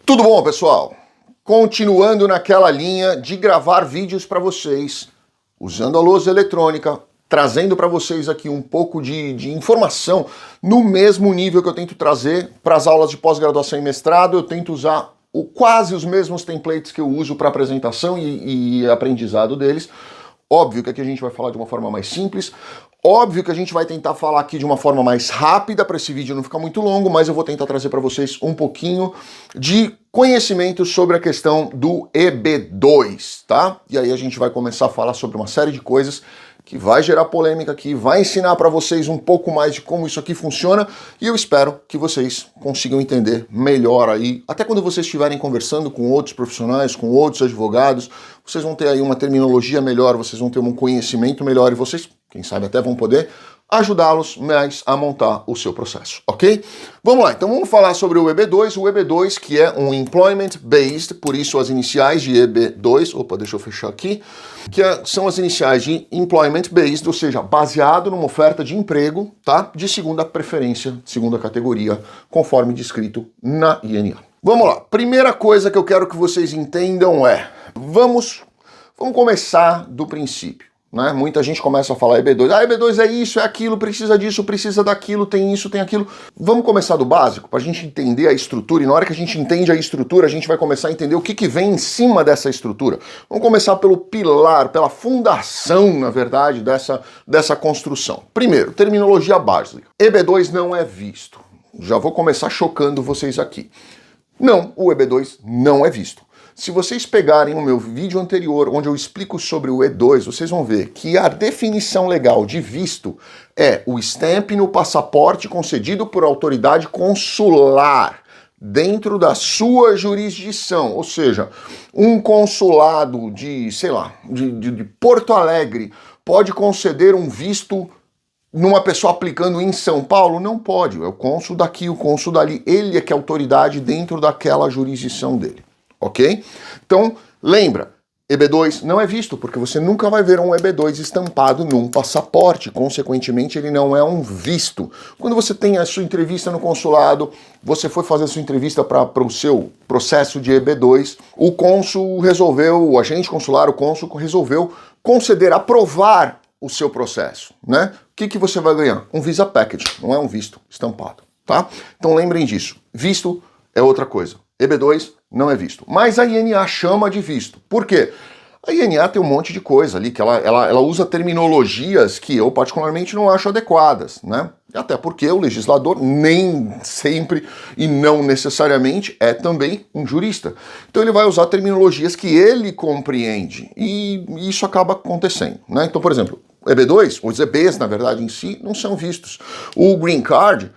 Tudo bom, pessoal? Continuando naquela linha de gravar vídeos para vocês, usando a lousa eletrônica, trazendo para vocês aqui um pouco de informação no mesmo nível que eu tento trazer para as aulas de pós-graduação e mestrado. Eu tento usar quase os mesmos templates que eu uso para apresentação e aprendizado deles. Óbvio que aqui a gente vai falar de uma forma mais simples, óbvio que a gente vai tentar falar aqui de uma forma mais rápida para esse vídeo não ficar muito longo, mas eu vou tentar trazer para vocês um pouquinho de conhecimento sobre a questão do EB2, tá? E aí a gente vai começar a falar sobre uma série de coisas que vai gerar polêmica aqui, vai ensinar para vocês um pouco mais de como isso aqui funciona e eu espero que vocês consigam entender melhor aí, até quando vocês estiverem conversando com outros profissionais, com outros advogados, vocês vão ter aí uma terminologia melhor, vocês vão ter um conhecimento melhor e vocês, quem sabe até vão poder ajudá-los mais a montar o seu processo, ok? Vamos lá, então vamos falar sobre o EB2, que é um Employment Based, por isso as iniciais de EB2, opa, deixa eu fechar aqui, são as iniciais de Employment Based, ou seja, baseado numa oferta de emprego, tá? De segunda preferência, segunda categoria, conforme descrito na INA. Vamos lá, primeira coisa que eu quero que vocês entendam é, vamos começar do princípio. Né? Muita gente começa a falar EB2, EB2 é isso, é aquilo, precisa disso, precisa daquilo, tem isso, tem aquilo. Vamos começar do básico, para a gente entender a estrutura, e na hora que a gente entende a estrutura, a gente vai começar a entender o que vem em cima dessa estrutura. Vamos começar pelo pilar, pela fundação, na verdade, dessa construção. Primeiro, terminologia básica. EB2 não é visto. Já vou começar chocando vocês aqui. Não, o EB2 não é visto. Se vocês pegarem o meu vídeo anterior, onde eu explico sobre o E2, vocês vão ver que a definição legal de visto é o stamp no passaporte concedido por autoridade consular dentro da sua jurisdição. Ou seja, um consulado de, sei lá, de Porto Alegre pode conceder um visto numa pessoa aplicando em São Paulo? Não pode. É o cônsul daqui, o cônsul dali. Ele é que é autoridade dentro daquela jurisdição dele. Ok? Então, lembra, EB2 não é visto, porque você nunca vai ver um EB2 estampado num passaporte, consequentemente ele não é um visto. Quando você tem a sua entrevista no consulado, você foi fazer a sua entrevista para o seu processo de EB2, o cônsul resolveu, o agente consular, o cônsul resolveu conceder, aprovar o seu processo, né? O que você vai ganhar? Um visa package, não é um visto estampado, tá? Então lembrem disso, visto é outra coisa. EB2 não é visto. Mas a INA chama de visto. Por quê? A INA tem um monte de coisa ali, que ela usa terminologias que eu particularmente não acho adequadas, né? Até porque o legislador nem sempre e não necessariamente é também um jurista. Então ele vai usar terminologias que ele compreende e isso acaba acontecendo, né? Então, por exemplo, EB2, os EBs, na verdade, em si, não são vistos. O Green Card,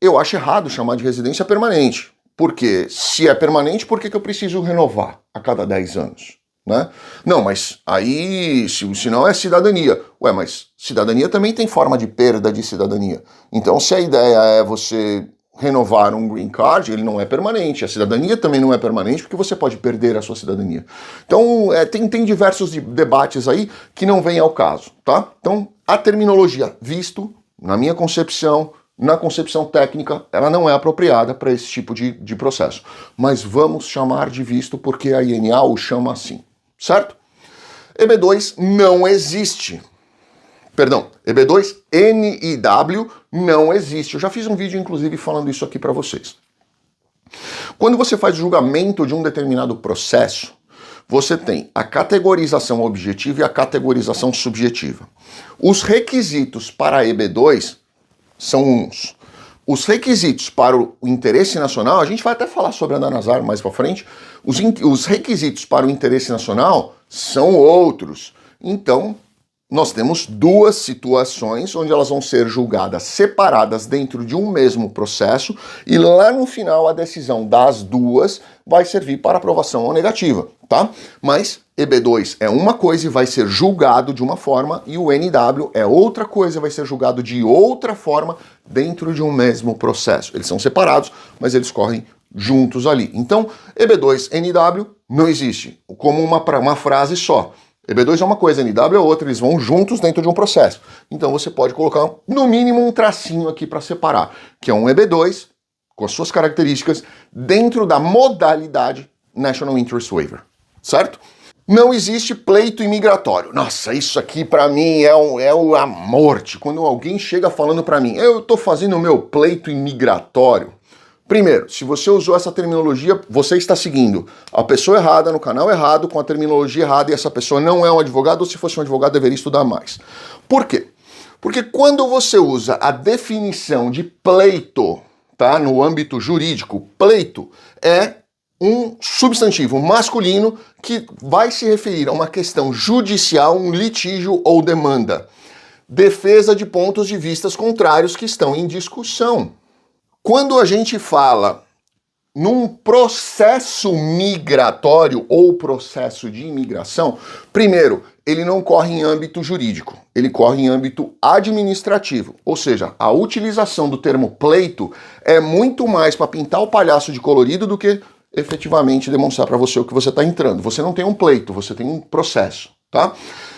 eu acho errado chamar de residência permanente. Porque se é permanente, por que eu preciso renovar a cada 10 anos? Né? Não, mas aí, se não é cidadania. Ué, mas cidadania também tem forma de perda de cidadania. Então, se a ideia é você renovar um green card, ele não é permanente. A cidadania também não é permanente, porque você pode perder a sua cidadania. Então, tem diversos debates aí que não vêm ao caso, tá? Então, a terminologia visto, na minha concepção, na concepção técnica, ela não é apropriada para esse tipo de processo. Mas vamos chamar de visto porque a INA o chama assim, certo? EB2 não existe. Perdão, EB2 NIW não existe. Eu já fiz um vídeo, inclusive, falando isso aqui para vocês. Quando você faz o julgamento de um determinado processo, você tem a categorização objetiva e a categorização subjetiva. Os requisitos para EB2 são uns. Os requisitos para o interesse nacional, a gente vai até falar sobre a Danazar mais para frente, os requisitos para o interesse nacional são outros. Então, nós temos duas situações onde elas vão ser julgadas separadas dentro de um mesmo processo e lá no final a decisão das duas vai servir para aprovação ou negativa, tá? Mas EB2 é uma coisa e vai ser julgado de uma forma e o NW é outra coisa e vai ser julgado de outra forma dentro de um mesmo processo. Eles são separados, mas eles correm juntos ali. Então, EB2, NW não existe como uma frase só. EB2 é uma coisa, NW é outra, eles vão juntos dentro de um processo. Então você pode colocar no mínimo um tracinho aqui para separar, que é um EB2 com as suas características, dentro da modalidade National Interest Waiver, certo? Não existe pleito imigratório. Nossa, isso aqui pra mim é a morte. Quando alguém chega falando pra mim, eu tô fazendo o meu pleito imigratório. Primeiro, se você usou essa terminologia, você está seguindo a pessoa errada, no canal errado, com a terminologia errada, e essa pessoa não é um advogado, ou se fosse um advogado deveria estudar mais. Por quê? Porque quando você usa a definição de pleito, tá, no âmbito jurídico, pleito é um substantivo masculino que vai se referir a uma questão judicial, um litígio ou demanda. Defesa de pontos de vistas contrários que estão em discussão. Quando a gente fala num processo migratório ou processo de imigração, primeiro, ele não corre em âmbito jurídico, ele corre em âmbito administrativo. Ou seja, a utilização do termo pleito é muito mais para pintar o palhaço de colorido do que efetivamente demonstrar para você o que você está entrando. Você não tem um pleito, você tem um processo, tá?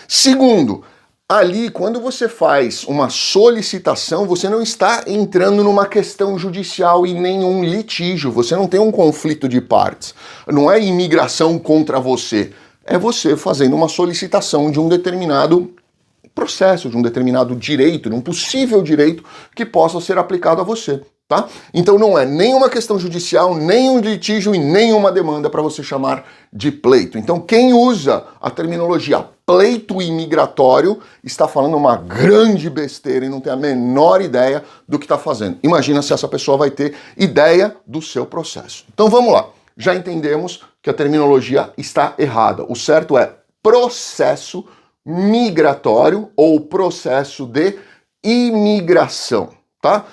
Segundo, ali, quando você faz uma solicitação, você não está entrando numa questão judicial e nenhum litígio, você não tem um conflito de partes. Não é imigração contra você, é você fazendo uma solicitação de um determinado processo, de um determinado direito, de um possível direito que possa ser aplicado a você. Tá? Então não é nenhuma questão judicial, nenhum litígio e nenhuma demanda para você chamar de pleito. Então quem usa a terminologia pleito imigratório está falando uma grande besteira e não tem a menor ideia do que está fazendo. Imagina se essa pessoa vai ter ideia do seu processo. Então vamos lá. Já entendemos que a terminologia está errada. O certo é processo migratório ou processo de imigração, tá?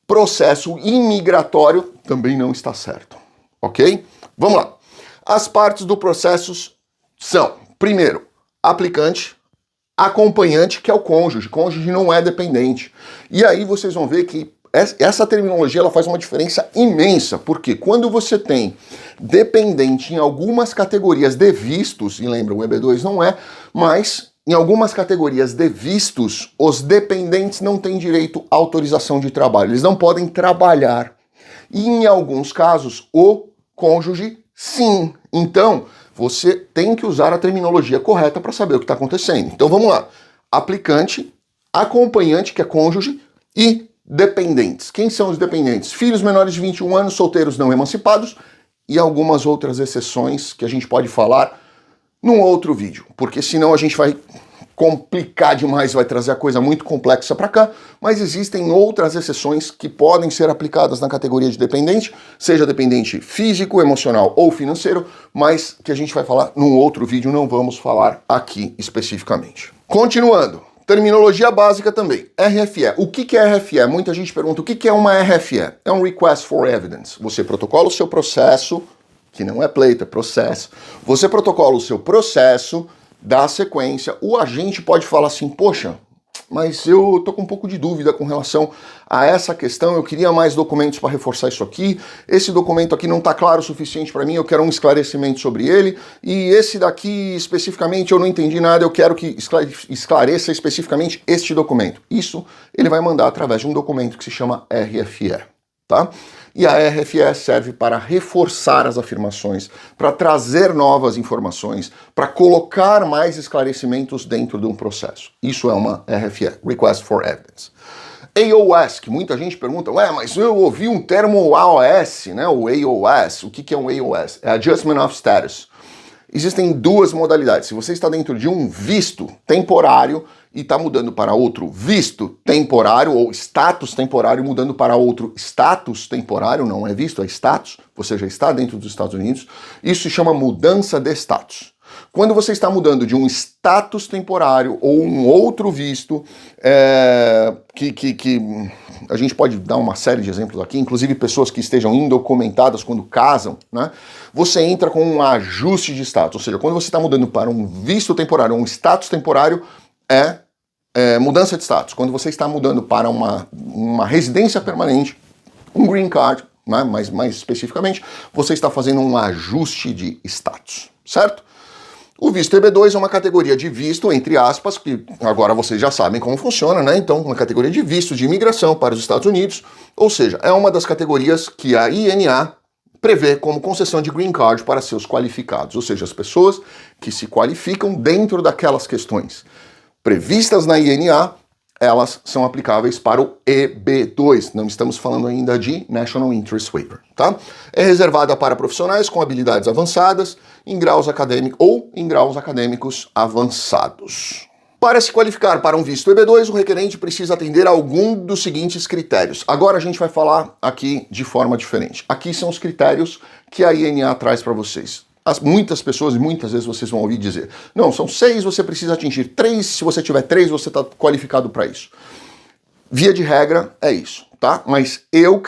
Processo imigratório também não está certo, ok? Vamos lá. As partes do processo são, primeiro, aplicante, acompanhante, que é o cônjuge. Cônjuge não é dependente. E aí vocês vão ver que essa terminologia ela faz uma diferença imensa, porque quando você tem dependente em algumas categorias de vistos, e lembra, o EB2 não é, mas em algumas categorias de vistos, os dependentes não têm direito à autorização de trabalho, eles não podem trabalhar. E em alguns casos, o cônjuge, sim. Então, você tem que usar a terminologia correta para saber o que está acontecendo. Então, vamos lá. Aplicante, acompanhante, que é cônjuge, e dependentes. Quem são os dependentes? Filhos menores de 21 anos, solteiros não emancipados, e algumas outras exceções que a gente pode falar num outro vídeo, porque senão a gente vai complicar demais, vai trazer a coisa muito complexa para cá, mas existem outras exceções que podem ser aplicadas na categoria de dependente, seja dependente físico, emocional ou financeiro, mas que a gente vai falar num outro vídeo, não vamos falar aqui especificamente. Continuando, terminologia básica também, RFE. O que é RFE? Muita gente pergunta o que é uma RFE? É um Request for Evidence. Você protocola o seu processo, que não é pleito, é processo. Você protocola o seu processo, dá a sequência, o agente pode falar assim, poxa, mas eu tô com um pouco de dúvida com relação a essa questão, eu queria mais documentos para reforçar isso aqui, esse documento aqui não está claro o suficiente para mim, eu quero um esclarecimento sobre ele, e esse daqui especificamente eu não entendi nada, eu quero que esclareça especificamente este documento. Isso ele vai mandar através de um documento que se chama RFE, tá? E a RFE serve para reforçar as afirmações, para trazer novas informações, para colocar mais esclarecimentos dentro de um processo. Isso é uma RFE, Request for Evidence. AOS, que muita gente pergunta, mas eu ouvi um termo AOS, né? O AOS. O que é um AOS? É Adjustment of Status. Existem duas modalidades. Se você está dentro de um visto temporário e está mudando para outro visto temporário, ou status temporário mudando para outro status temporário, não é visto, é status, você já está dentro dos Estados Unidos, isso se chama mudança de status. Quando você está mudando de um status temporário ou um outro visto, que a gente pode dar uma série de exemplos aqui, inclusive pessoas que estejam indocumentadas quando casam, né? Você entra com um ajuste de status, ou seja, quando você está mudando para um visto temporário ou um status temporário, mudança de status. Quando você está mudando para uma residência permanente, um green card, né? Mais especificamente, você está fazendo um ajuste de status, certo? O visto EB2 é uma categoria de visto, entre aspas, que agora vocês já sabem como funciona, né? Então, uma categoria de visto de imigração para os Estados Unidos, ou seja, é uma das categorias que a INA prevê como concessão de green card para seus qualificados, ou seja, as pessoas que se qualificam dentro daquelas questões previstas na INA, elas são aplicáveis para o EB2. Não estamos falando ainda de National Interest Waiver, tá? É reservada para profissionais com habilidades avançadas em graus acadêmicos ou em graus acadêmicos avançados. Para se qualificar para um visto EB2, o requerente precisa atender a algum dos seguintes critérios. Agora a gente vai falar aqui de forma diferente. Aqui são os critérios que a INA traz para vocês. Muitas pessoas, muitas vezes vocês vão ouvir dizer, não, são 6, você precisa atingir 3, se você tiver 3, você está qualificado para isso. Via de regra, é isso, tá? Mas eu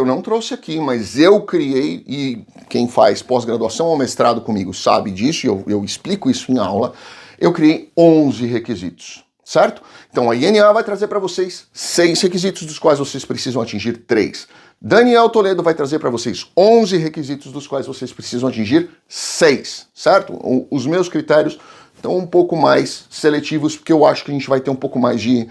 não trouxe aqui, mas eu criei, e quem faz pós-graduação ou mestrado comigo sabe disso, e eu explico isso em aula, eu criei 11 requisitos, certo? Então a INA vai trazer para vocês 6 requisitos, dos quais vocês precisam atingir 3. Daniel Toledo vai trazer para vocês 11 requisitos, dos quais vocês precisam atingir 6, certo? Os meus critérios estão um pouco mais seletivos, porque eu acho que a gente vai ter um pouco mais de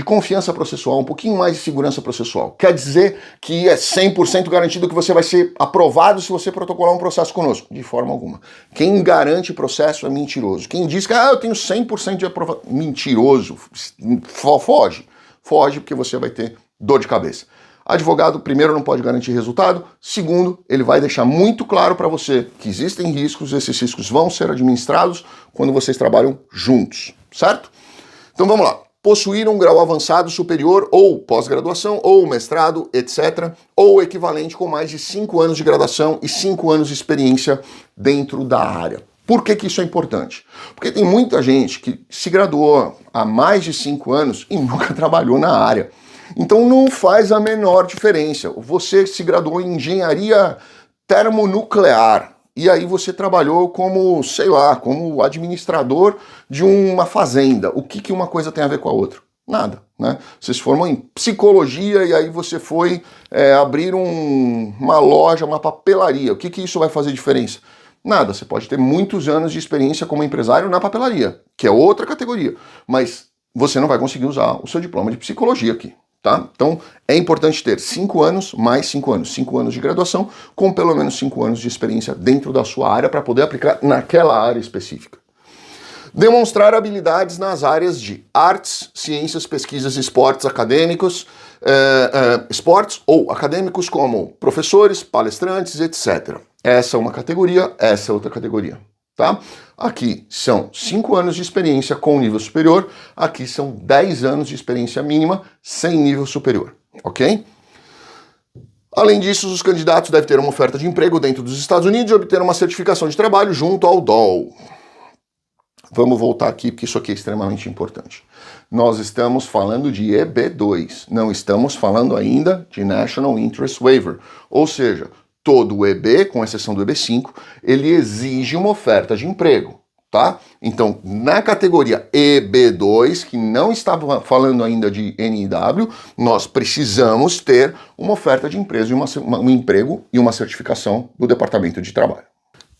confiança processual, um pouquinho mais de segurança processual. Quer dizer que é 100% garantido que você vai ser aprovado se você protocolar um processo conosco? De forma alguma. Quem garante processo é mentiroso. Quem diz que eu tenho 100% de aprovação, mentiroso, foge. Foge porque você vai ter dor de cabeça. Advogado, primeiro, não pode garantir resultado. Segundo, ele vai deixar muito claro para você que existem riscos, esses riscos vão ser administrados quando vocês trabalham juntos, certo? Então vamos lá. Possuir um grau avançado superior ou pós-graduação ou mestrado, etc., ou equivalente com mais de 5 anos de graduação e 5 anos de experiência dentro da área. Por que isso é importante? Porque tem muita gente que se graduou há mais de 5 anos e nunca trabalhou na área. Então não faz a menor diferença. Você se graduou em engenharia termonuclear e aí você trabalhou como, sei lá, como administrador de uma fazenda. O que uma coisa tem a ver com a outra? Nada, né? Você se formou em psicologia e aí você foi abrir uma loja, uma papelaria. O que isso vai fazer diferença? Nada, você pode ter muitos anos de experiência como empresário na papelaria, que é outra categoria, mas você não vai conseguir usar o seu diploma de psicologia aqui. Tá? Então, é importante ter 5 anos mais 5 anos. 5 anos de graduação com pelo menos 5 anos de experiência dentro da sua área para poder aplicar naquela área específica. Demonstrar habilidades nas áreas de artes, ciências, pesquisas, esportes acadêmicos, esportes ou acadêmicos como professores, palestrantes, etc. Essa é uma categoria, essa é outra categoria. Tá? Aqui são 5 anos de experiência com nível superior, aqui são 10 anos de experiência mínima sem nível superior, ok? Além disso, os candidatos devem ter uma oferta de emprego dentro dos Estados Unidos e obter uma certificação de trabalho junto ao DOL. Vamos voltar aqui, porque isso aqui é extremamente importante. Nós estamos falando de EB2, não estamos falando ainda de National Interest Waiver, ou seja, todo o EB, com exceção do EB5, ele exige uma oferta de emprego, tá? Então, na categoria EB2, que não estava falando ainda de NIW, nós precisamos ter uma oferta de emprego um emprego e uma certificação do Departamento de Trabalho.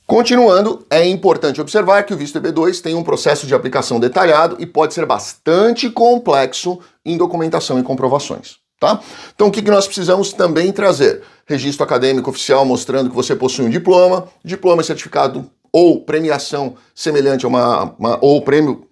Continuando, é importante observar que o visto EB2 tem um processo de aplicação detalhado e pode ser bastante complexo em documentação e comprovações. Tá? Então o que nós precisamos também trazer? Registro acadêmico oficial mostrando que você possui um diploma e certificado ou premiação semelhante a ou prêmio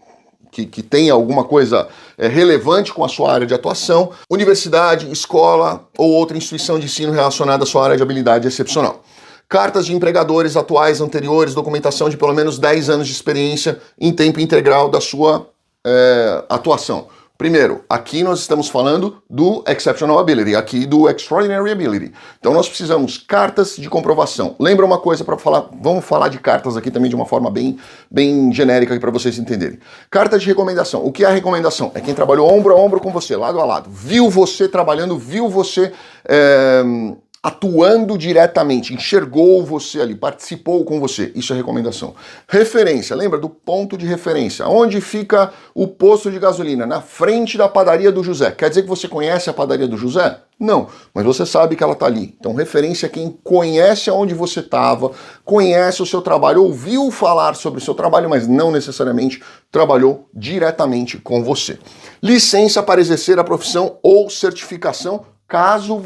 que tenha alguma coisa relevante com a sua área de atuação, universidade, escola ou outra instituição de ensino relacionada à sua área de habilidade excepcional. Cartas de empregadores atuais, anteriores, documentação de pelo menos 10 anos de experiência em tempo integral da sua atuação. Primeiro, aqui nós estamos falando do Exceptional Ability, aqui do Extraordinary Ability. Então nós precisamos cartas de comprovação. Lembra uma coisa para falar, vamos falar de cartas aqui também de uma forma bem genérica para vocês entenderem. Carta de recomendação. O que é a recomendação? É quem trabalhou ombro a ombro com você, lado a lado. Viu você trabalhando, viu você atuando diretamente, enxergou você ali, participou com você. Isso é recomendação. Referência, lembra do ponto de referência? Onde fica o posto de gasolina? Na frente da padaria do José. Quer dizer que você conhece a padaria do José? Não, mas você sabe que ela está ali. Então, referência é quem conhece aonde você estava, conhece o seu trabalho, ouviu falar sobre o seu trabalho, mas não necessariamente trabalhou diretamente com você. Licença para exercer a profissão ou certificação, caso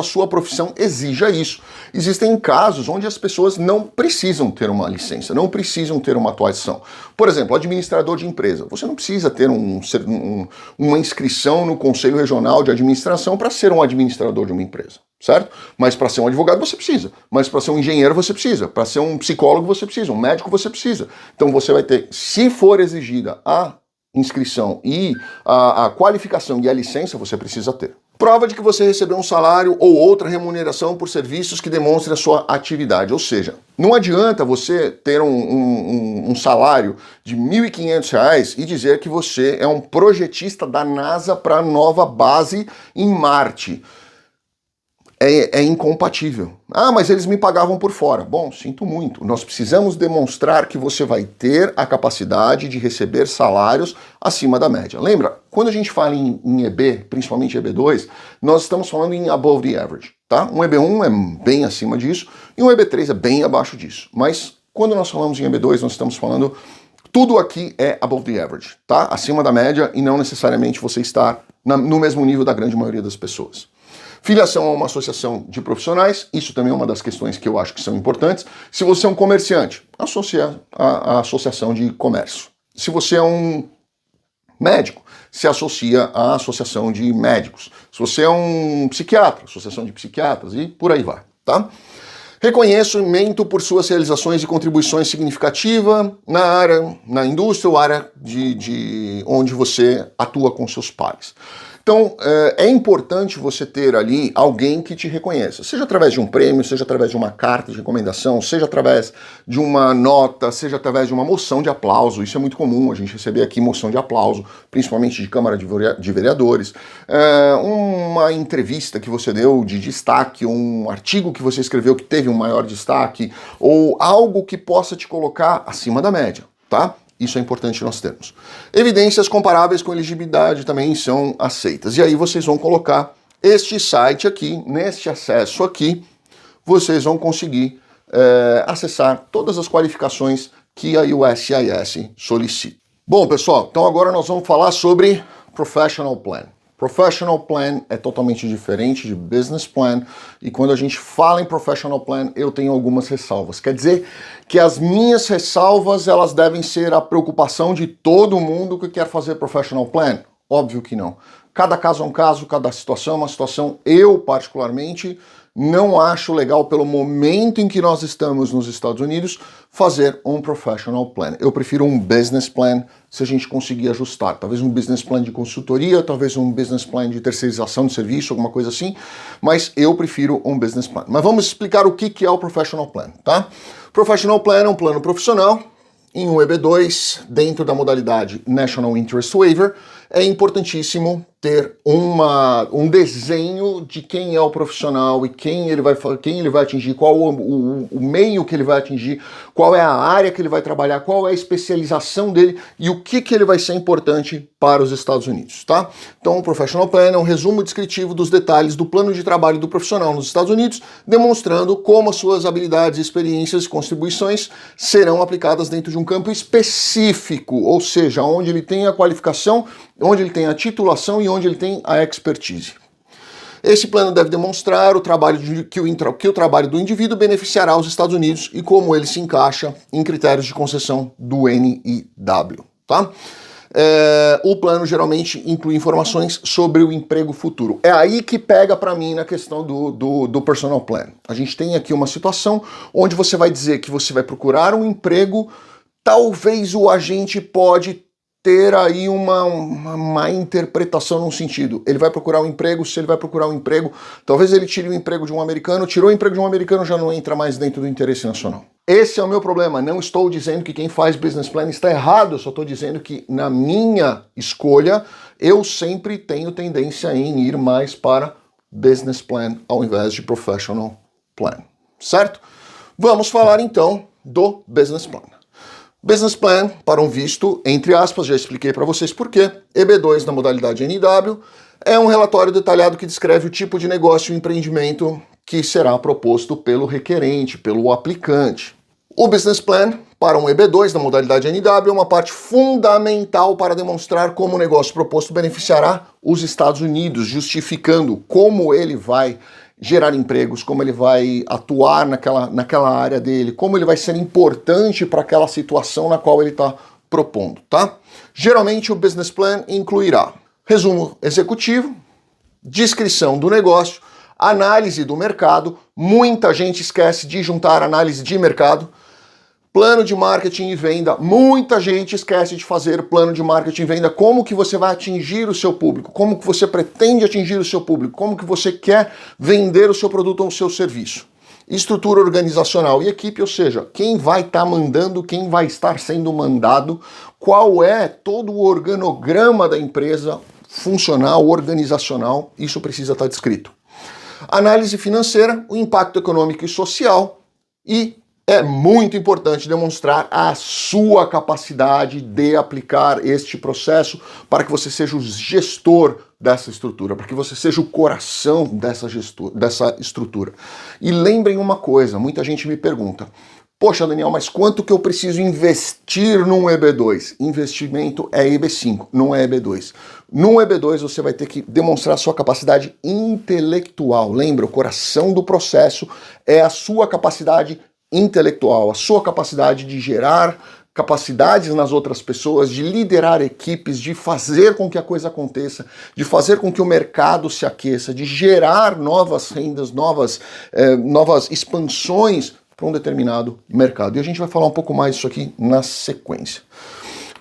a sua profissão exija isso. Existem casos onde as pessoas não precisam ter uma licença, não precisam ter uma atuação. Por exemplo, administrador de empresa. Você não precisa ter uma inscrição no Conselho Regional de Administração para ser um administrador de uma empresa, certo? Mas para ser um advogado você precisa, mas para ser um engenheiro você precisa, para ser um psicólogo você precisa, um médico você precisa. Então você vai ter, se for exigida a inscrição e a qualificação e a licença, você precisa ter. Prova de que você recebeu um salário ou outra remuneração por serviços que demonstrem a sua atividade. Ou seja, não adianta você ter um salário de R$ 1.500 e dizer que você é um projetista da NASA para a nova base em Marte. É incompatível. Ah, mas eles me pagavam por fora. Bom, sinto muito. Nós precisamos demonstrar que você vai ter a capacidade de receber salários acima da média. Lembra, quando a gente fala em EB, principalmente EB2, nós estamos falando em above the average, tá? Um EB1 é bem acima disso e um EB3 é bem abaixo disso. Mas quando nós falamos em EB2, nós estamos falando tudo aqui é above the average, tá? Acima da média e não necessariamente você estar no mesmo nível da grande maioria das pessoas. Filiação a uma associação de profissionais, isso também é uma das questões que eu acho que são importantes. Se você é um comerciante, associa à associação de comércio. Se você é um médico, se associa à associação de médicos. Se você é um psiquiatra, associação de psiquiatras e por aí vai, tá? Reconhecimento por suas realizações e contribuições significativas na indústria ou área de onde você atua com seus pares. Então, é importante você ter ali alguém que te reconheça, seja através de um prêmio, seja através de uma carta de recomendação, seja através de uma nota, seja através de uma moção de aplauso. Isso é muito comum, a gente receber aqui moção de aplauso, principalmente de Câmara de Vereadores, uma entrevista que você deu de destaque, um artigo que você escreveu que teve um maior destaque, ou algo que possa te colocar acima da média, tá? Isso é importante nós termos. Evidências comparáveis com elegibilidade também são aceitas. E aí vocês vão colocar este site aqui, neste acesso aqui, vocês vão conseguir acessar todas as qualificações que a USCIS solicita. Bom, pessoal, então agora nós vamos falar sobre Professional Plan. Professional Plan é totalmente diferente de Business Plan, e quando a gente fala em Professional Plan, eu tenho algumas ressalvas. Quer dizer que as minhas ressalvas, elas devem ser a preocupação de todo mundo que quer fazer Professional Plan? Óbvio que não. Cada caso é um caso, cada situação é uma situação. Eu, particularmente, não acho legal, pelo momento em que nós estamos nos Estados Unidos, fazer um Professional Plan. Eu prefiro um Business Plan, se a gente conseguir ajustar. Talvez um Business Plan de consultoria, talvez um Business Plan de terceirização de serviço, alguma coisa assim, mas eu prefiro um Business Plan. Mas vamos explicar o que é o Professional Plan, tá? Professional Plan é um plano profissional em um EB2, dentro da modalidade National Interest Waiver. É importantíssimo ter um desenho de quem é o profissional e quem ele vai atingir, qual o meio que ele vai atingir, qual é a área que ele vai trabalhar, qual é a especialização dele e o que ele vai ser importante para os Estados Unidos, tá? Então, o Professional Plan é um resumo descritivo dos detalhes do plano de trabalho do profissional nos Estados Unidos, demonstrando como as suas habilidades, experiências e contribuições serão aplicadas dentro de um campo específico, ou seja, onde ele tem a qualificação, onde ele tem a titulação e onde ele tem a expertise. Esse plano deve demonstrar que o trabalho do indivíduo beneficiará os Estados Unidos e como ele se encaixa em critérios de concessão do NIW, tá? O plano geralmente inclui informações sobre o emprego futuro. É aí que pega para mim na questão do Personal Plan. A gente tem aqui uma situação onde você vai dizer que você vai procurar um emprego, talvez o agente pode ter aí uma má interpretação num sentido. Ele vai procurar um emprego, se ele vai procurar um emprego, talvez ele tire o emprego de um americano, tirou o emprego de um americano, já não entra mais dentro do interesse nacional. Esse é o meu problema. Não estou dizendo que quem faz business plan está errado, eu só estou dizendo que na minha escolha, eu sempre tenho tendência em ir mais para business plan ao invés de professional plan, certo? Vamos falar então do business plan. Business plan para um visto, entre aspas, já expliquei para vocês por quê. EB2 na modalidade NW é um relatório detalhado que descreve o tipo de negócio e empreendimento que será proposto pelo requerente, pelo aplicante. O business plan para um EB2 na modalidade NW é uma parte fundamental para demonstrar como o negócio proposto beneficiará os Estados Unidos, justificando como ele vai gerar empregos, como ele vai atuar naquela área dele, como ele vai ser importante para aquela situação na qual ele está propondo, tá? Geralmente o business plan incluirá resumo executivo, descrição do negócio, análise do mercado, muita gente esquece de juntar análise de mercado, plano de marketing e venda, muita gente esquece de fazer plano de marketing e venda, como que você vai atingir o seu público, como que você pretende atingir o seu público, como que você quer vender o seu produto ou o seu serviço. Estrutura organizacional e equipe, ou seja, quem vai estar mandando, quem vai estar sendo mandado, qual é todo o organograma da empresa funcional, organizacional, isso precisa estar descrito. Análise financeira, o impacto econômico e social e é muito importante demonstrar a sua capacidade de aplicar este processo para que você seja o gestor dessa estrutura, para que você seja o coração dessa estrutura. E lembrem uma coisa, muita gente me pergunta, poxa Daniel, mas quanto que eu preciso investir num EB2? Investimento é EB5, não é EB2. No EB2 você vai ter que demonstrar sua capacidade intelectual. Lembra, o coração do processo é a sua capacidade intelectual, a sua capacidade de gerar capacidades nas outras pessoas, de liderar equipes, de fazer com que a coisa aconteça, de fazer com que o mercado se aqueça, de gerar novas rendas, novas expansões para um determinado mercado. E a gente vai falar um pouco mais disso aqui na sequência.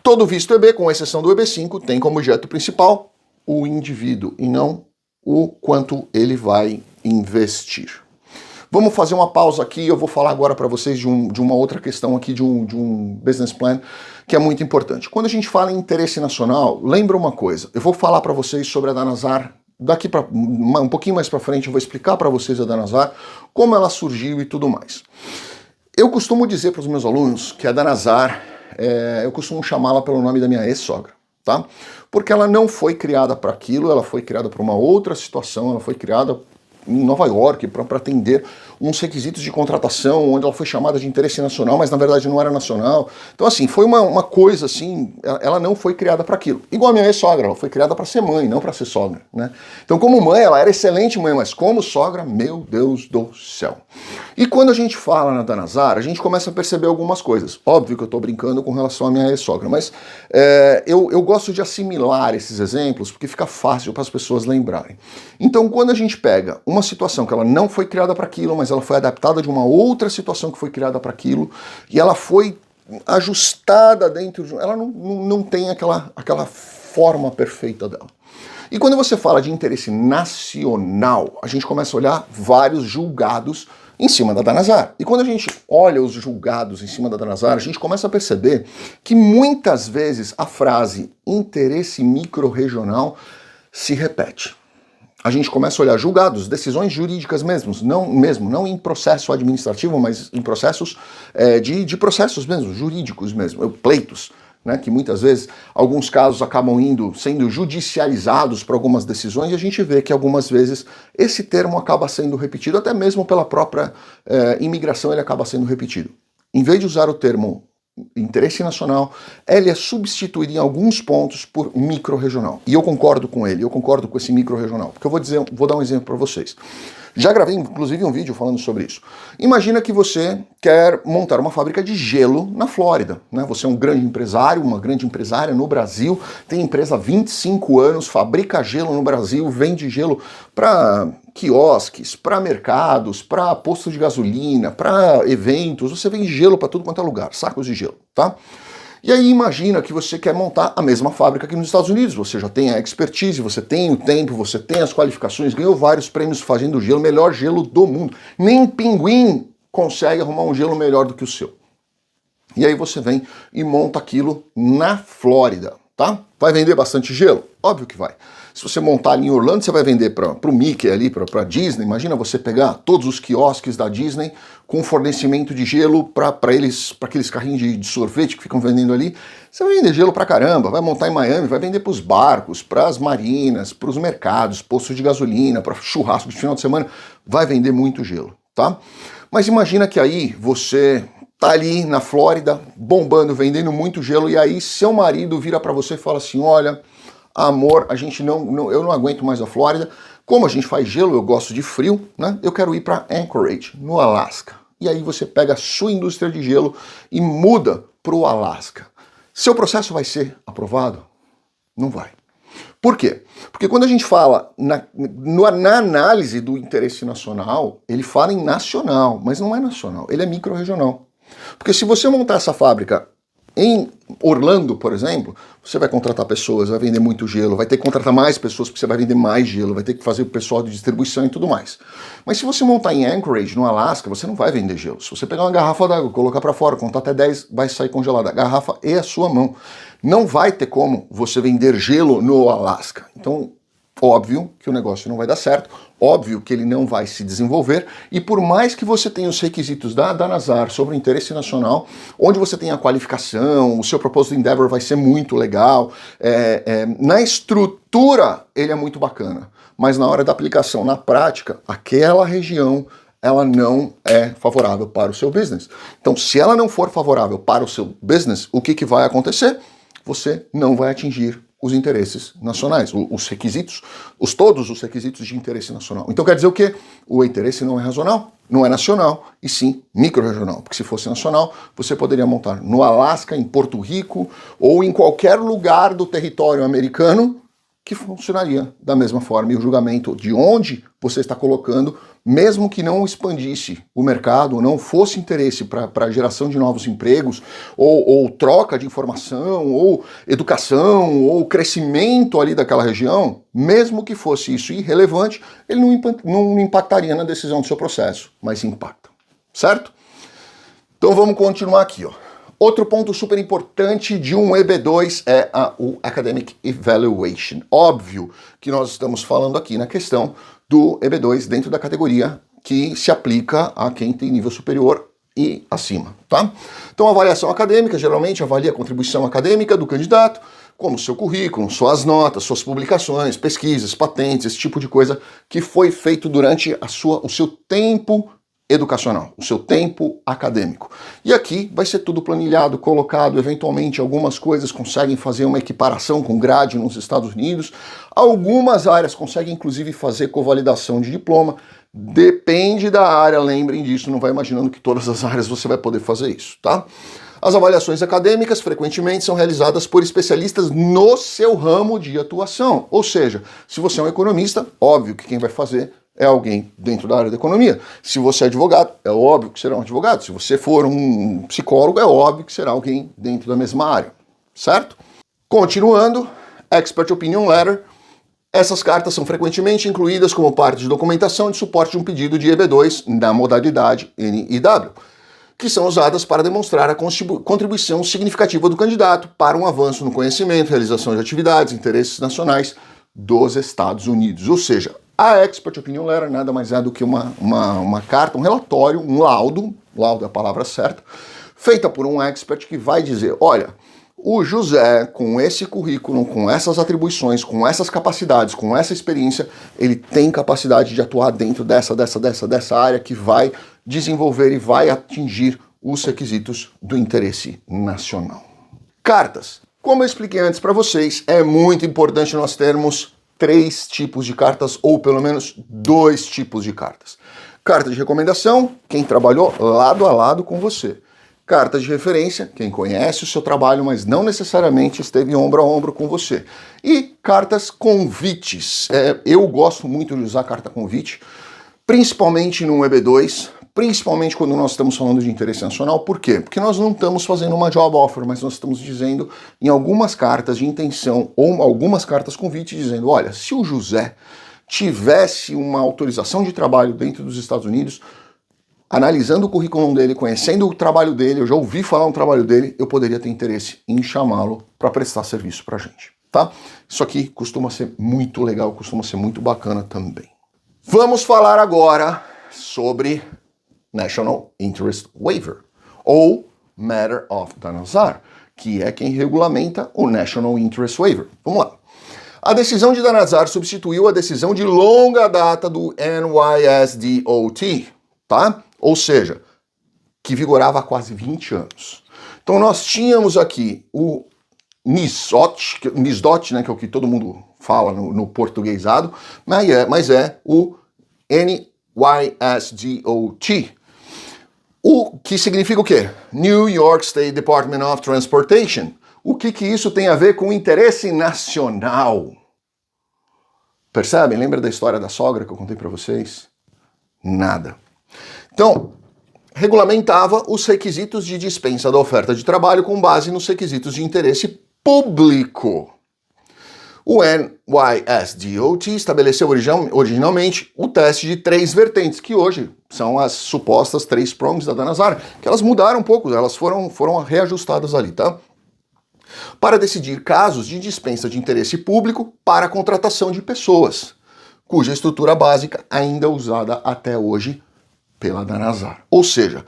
Todo visto EB, com exceção do EB5, tem como objeto principal o indivíduo e não o quanto ele vai investir. Vamos fazer uma pausa aqui, eu vou falar agora para vocês de uma outra questão aqui, de um business plan, que é muito importante. Quando a gente fala em interesse nacional, lembra uma coisa, eu vou falar para vocês sobre a Danazar, daqui para um pouquinho mais para frente eu vou explicar para vocês a Danazar, como ela surgiu e tudo mais. Eu costumo dizer para os meus alunos que a Danazar, eu costumo chamá-la pelo nome da minha ex-sogra, tá? Porque ela não foi criada para aquilo, ela foi criada para uma outra situação, ela foi criada em Nova York para atender uns requisitos de contratação, onde ela foi chamada de interesse nacional, mas na verdade não era nacional. Então assim, foi uma coisa assim, ela não foi criada para aquilo. Igual a minha ex-sogra, ela foi criada para ser mãe, não para ser sogra, né? Então como mãe, ela era excelente mãe, mas como sogra, meu Deus do céu. E quando a gente fala na Danazar, a gente começa a perceber algumas coisas. Óbvio que eu estou brincando com relação à minha ex-sogra, mas eu gosto de assimilar esses exemplos, porque fica fácil para as pessoas lembrarem. Então quando a gente pega uma situação que ela não foi criada para aquilo, mas ela foi adaptada de uma outra situação que foi criada para aquilo, e ela foi ajustada dentro de... Ela não tem aquela forma perfeita dela. E quando você fala de interesse nacional, a gente começa a olhar vários julgados em cima da Danazar. E quando a gente olha os julgados em cima da Danazar, a gente começa a perceber que muitas vezes a frase interesse microrregional se repete. A gente começa a olhar julgados, decisões jurídicas não em processo administrativo, mas em processos de processos mesmo, jurídicos mesmo, pleitos, né, que muitas vezes, alguns casos acabam sendo judicializados por algumas decisões, e a gente vê que algumas vezes esse termo acaba sendo repetido, até mesmo pela própria imigração ele acaba sendo repetido. Em vez de usar o termo interesse nacional, ele é substituído em alguns pontos por microrregional. E eu concordo com ele, eu concordo com esse microrregional, porque eu vou dar um exemplo para vocês. Já gravei, inclusive, um vídeo falando sobre isso. Imagina que você quer montar uma fábrica de gelo na Flórida, né? Você é um grande empresário, uma grande empresária no Brasil, tem empresa há 25 anos, fabrica gelo no Brasil, vende gelo para quiosques, para mercados, para postos de gasolina, para eventos, você vende gelo para tudo quanto é lugar, sacos de gelo, tá? E aí imagina que você quer montar a mesma fábrica aqui nos Estados Unidos, você já tem a expertise, você tem o tempo, você tem as qualificações, ganhou vários prêmios fazendo gelo, melhor gelo do mundo. Nem pinguim consegue arrumar um gelo melhor do que o seu. E aí você vem e monta aquilo na Flórida, tá? Vai vender bastante gelo? Óbvio que vai. Se você montar ali em Orlando, você vai vender para o Mickey ali, para a Disney. Imagina você pegar todos os quiosques da Disney com fornecimento de gelo para aqueles carrinhos de sorvete que ficam vendendo ali. Você vai vender gelo pra caramba, vai montar em Miami, vai vender para os barcos, para as marinas, para os mercados, postos de gasolina, para churrasco de final de semana. Vai vender muito gelo, tá? Mas imagina que aí você tá ali na Flórida, bombando, vendendo muito gelo, e aí seu marido vira para você e fala assim, olha, amor, a gente eu não aguento mais a Flórida, como a gente faz gelo, eu gosto de frio, né? Eu quero ir para Anchorage, no Alasca. E aí você pega a sua indústria de gelo e muda para o Alasca. Seu processo vai ser aprovado? Não vai. Por quê? Porque quando a gente fala na análise do interesse nacional, ele fala em nacional, mas não é nacional, ele é micro-regional. Porque se você montar essa fábrica em Orlando, por exemplo, você vai contratar pessoas, vai vender muito gelo, vai ter que contratar mais pessoas porque você vai vender mais gelo, vai ter que fazer o pessoal de distribuição e tudo mais. Mas se você montar em Anchorage, no Alasca, você não vai vender gelo. Se você pegar uma garrafa d'água, colocar para fora, contar até 10, vai sair congelada. A garrafa e a sua mão. Não vai ter como você vender gelo no Alasca. Então, óbvio que o negócio não vai dar certo, óbvio que ele não vai se desenvolver, e por mais que você tenha os requisitos da Danazar sobre o interesse nacional, onde você tem a qualificação, o seu Proposed Endeavor vai ser muito legal, na estrutura ele é muito bacana, mas na hora da aplicação, na prática, aquela região ela não é favorável para o seu business. Então, se ela não for favorável para o seu business, o que vai acontecer? Você não vai atingir os interesses nacionais, os requisitos, todos os requisitos de interesse nacional. Então quer dizer o quê? O interesse não é regional, não é nacional, e sim micro-regional. Porque se fosse nacional, você poderia montar no Alasca, em Porto Rico, ou em qualquer lugar do território americano que funcionaria da mesma forma. E o julgamento de onde você está colocando, mesmo que não expandisse o mercado, não fosse interesse para a geração de novos empregos, ou troca de informação, ou educação, ou crescimento ali daquela região, mesmo que fosse isso irrelevante, ele não impactaria na decisão do seu processo, mas impacta, certo? Então vamos continuar aqui, ó. Outro ponto super importante de um EB2 é o Academic Evaluation. Óbvio que nós estamos falando aqui na questão do EB2 dentro da categoria que se aplica a quem tem nível superior e acima, tá? Então a avaliação acadêmica geralmente avalia a contribuição acadêmica do candidato, como seu currículo, suas notas, suas publicações, pesquisas, patentes, esse tipo de coisa que foi feito durante o seu tempo educacional, o seu tempo acadêmico. E aqui vai ser tudo planilhado, colocado, eventualmente algumas coisas conseguem fazer uma equiparação com grade nos Estados Unidos, algumas áreas conseguem inclusive fazer convalidação de diploma, depende da área, lembrem disso, não vai imaginando que todas as áreas você vai poder fazer isso, tá? As avaliações acadêmicas frequentemente são realizadas por especialistas no seu ramo de atuação, ou seja, se você é um economista, óbvio que quem vai fazer é alguém dentro da área da economia. Se você é advogado, é óbvio que será um advogado. Se você for um psicólogo, é óbvio que será alguém dentro da mesma área, certo? Continuando, Expert Opinion Letter. Essas cartas são frequentemente incluídas como parte de documentação de suporte de um pedido de EB2 na modalidade NIW, que são usadas para demonstrar a contribuição significativa do candidato para um avanço no conhecimento, realização de atividades, interesses nacionais dos Estados Unidos. Ou seja, a Expert Opinion Letter nada mais é do que uma carta, um relatório, um laudo é a palavra certa, feita por um expert que vai dizer, olha, o José, com esse currículo, com essas atribuições, com essas capacidades, com essa experiência, ele tem capacidade de atuar dentro dessa área que vai desenvolver e vai atingir os requisitos do interesse nacional. Cartas. Como eu expliquei antes para vocês, é muito importante nós termos 3 tipos de cartas, ou pelo menos 2 tipos de cartas. Carta de recomendação, quem trabalhou lado a lado com você. Carta de referência, quem conhece o seu trabalho, mas não necessariamente esteve ombro a ombro com você. E cartas convites. Eu gosto muito de usar carta convite, principalmente no EB2, principalmente quando nós estamos falando de interesse nacional. Por quê? Porque nós não estamos fazendo uma job offer, mas nós estamos dizendo em algumas cartas de intenção ou algumas cartas convite dizendo, olha, se o José tivesse uma autorização de trabalho dentro dos Estados Unidos, analisando o currículo dele, conhecendo o trabalho dele, eu já ouvi falar no trabalho dele, eu poderia ter interesse em chamá-lo para prestar serviço para a gente. tá? Isso aqui costuma ser muito legal, costuma ser muito bacana também. Vamos falar agora sobre National Interest Waiver, ou Matter of Danazar, que é quem regulamenta o National Interest Waiver. Vamos lá. A decisão de Danazar substituiu a decisão de longa data do NYSDOT, tá? Ou seja, que vigorava há quase 20 anos. Então nós tínhamos aqui o NISDOT, né, que é o que todo mundo fala no portuguesado, mas é o NYSDOT. O que significa o quê? New York State Department of Transportation. O que isso tem a ver com interesse nacional? Percebem? Lembra da história da sogra que eu contei para vocês? Nada. Então, regulamentava os requisitos de dispensa da oferta de trabalho com base nos requisitos de interesse público. O NYSDOT estabeleceu originalmente o teste de 3 vertentes, que hoje são as supostas 3 prongs da Danazar, que elas mudaram um pouco, elas foram reajustadas ali, tá? Para decidir casos de dispensa de interesse público para a contratação de pessoas, cuja estrutura básica ainda é usada até hoje pela Danazar. Ou seja,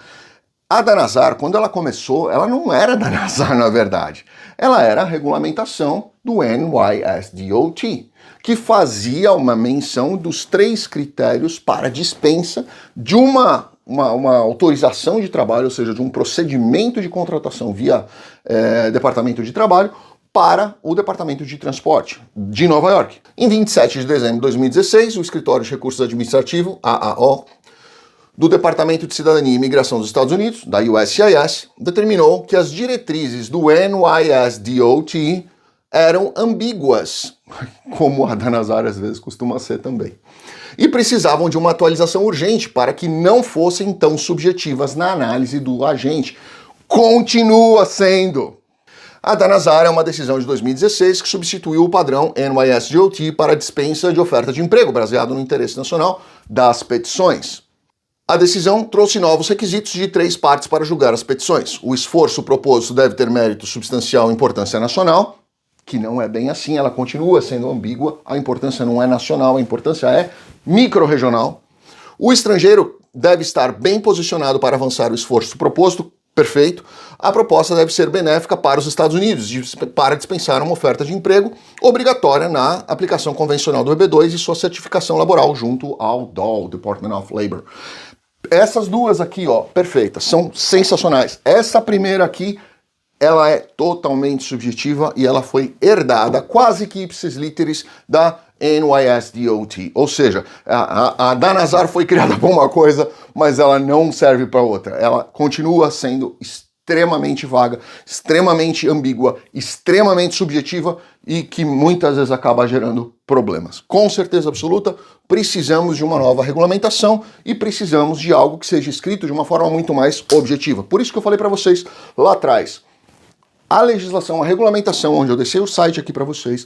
a Danazar, quando ela começou, ela não era Danazar, na verdade. Ela era a regulamentação do NYSDOT, que fazia uma menção dos 3 critérios para dispensa de uma autorização de trabalho, ou seja, de um procedimento de contratação via Departamento de Trabalho para o Departamento de Transporte de Nova York. Em 27 de dezembro de 2016, o Escritório de Recursos Administrativos, AAO, do Departamento de Cidadania e Imigração dos Estados Unidos, da USCIS, determinou que as diretrizes do NYSDOT eram ambíguas, como a Danazar às vezes costuma ser também, e precisavam de uma atualização urgente para que não fossem tão subjetivas na análise do agente. Continua sendo! A Danazar é uma decisão de 2016 que substituiu o padrão NYSDOT para a dispensa de oferta de emprego, baseado no interesse nacional das petições. A decisão trouxe novos requisitos de 3 partes para julgar as petições. O esforço proposto deve ter mérito substancial e importância nacional, que não é bem assim, ela continua sendo ambígua, a importância não é nacional, a importância é micro-regional. O estrangeiro deve estar bem posicionado para avançar o esforço proposto, perfeito. A proposta deve ser benéfica para os Estados Unidos, para dispensar uma oferta de emprego obrigatória na aplicação convencional do EB2 e sua certificação laboral junto ao DOL, Department of Labor. Essas duas aqui, ó, perfeitas, são sensacionais. Essa primeira aqui, ela é totalmente subjetiva e ela foi herdada quase que ipsis literis da NYSDOT. Ou seja, a Danazar foi criada para uma coisa, mas ela não serve para outra. Ela continua sendo extremamente vaga, extremamente ambígua, extremamente subjetiva e que muitas vezes acaba gerando problemas. Com certeza absoluta, precisamos de uma nova regulamentação e precisamos de algo que seja escrito de uma forma muito mais objetiva. Por isso que eu falei para vocês lá atrás, a legislação, a regulamentação, onde eu deixei o site aqui para vocês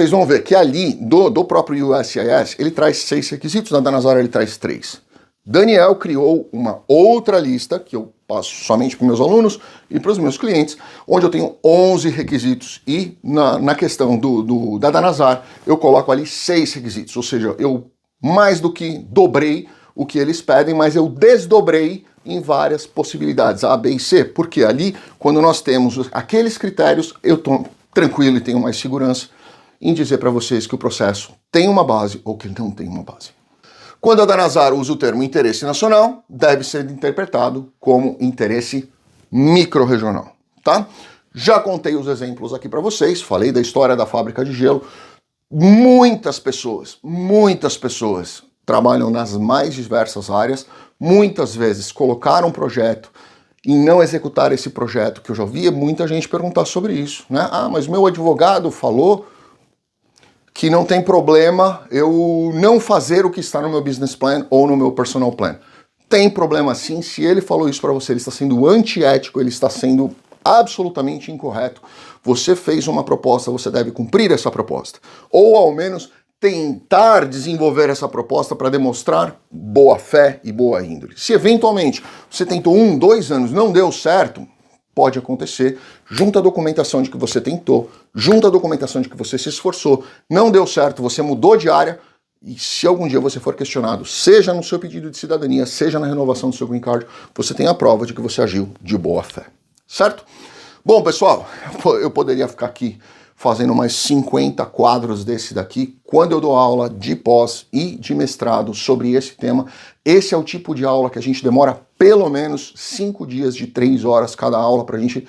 vão ver que ali, do próprio USCIS, ele traz 6 requisitos, na Danazar ele traz 3. Daniel criou uma outra lista, que eu passo somente para meus alunos e para os meus clientes, onde eu tenho 11 requisitos e na questão da Danazar eu coloco ali 6 requisitos, ou seja, eu mais do que dobrei o que eles pedem, mas eu desdobrei em várias possibilidades, A, B e C, porque ali, quando nós temos aqueles critérios, eu estou tranquilo e tenho mais segurança em dizer para vocês que o processo tem uma base ou que não tem uma base. Quando a Danazar usa o termo interesse nacional, deve ser interpretado como interesse micro-regional, tá? Já contei os exemplos aqui para vocês, falei da história da fábrica de gelo. Muitas pessoas trabalham nas mais diversas áreas, muitas vezes colocaram um projeto e não executaram esse projeto, que eu já via muita gente perguntar sobre isso, né? Ah, mas meu advogado falou que não tem problema eu não fazer o que está no meu business plan ou no meu personal plan. Tem problema sim, se ele falou isso para você, ele está sendo antiético, ele está sendo absolutamente incorreto. Você fez uma proposta, você deve cumprir essa proposta. Ou ao menos tentar desenvolver essa proposta para demonstrar boa fé e boa índole. Se eventualmente você tentou 1, 2 anos, não deu certo, pode acontecer. Junta a documentação de que você tentou, junta a documentação de que você se esforçou, não deu certo, você mudou de área, e se algum dia você for questionado, seja no seu pedido de cidadania, seja na renovação do seu green card, você tem a prova de que você agiu de boa fé, certo? Bom, pessoal, eu poderia ficar aqui fazendo mais 50 quadros desse daqui, quando eu dou aula de pós e de mestrado sobre esse tema. Esse é o tipo de aula que a gente demora pelo menos 5 dias de 3 horas cada aula pra gente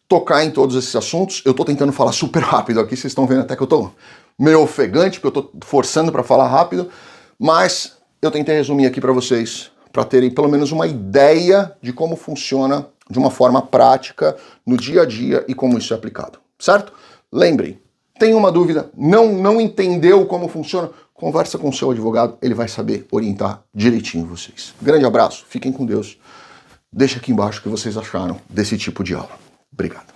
tocar em todos esses assuntos. Eu tô tentando falar super rápido aqui, vocês estão vendo até que eu tô meio ofegante, porque eu tô forçando para falar rápido, mas eu tentei resumir aqui para vocês, para terem pelo menos uma ideia de como funciona de uma forma prática no dia a dia e como isso é aplicado, certo? Lembrem, tem uma dúvida, não entendeu como funciona, conversa com o seu advogado, ele vai saber orientar direitinho vocês. Grande abraço, fiquem com Deus. Deixa aqui embaixo o que vocês acharam desse tipo de aula. Obrigado.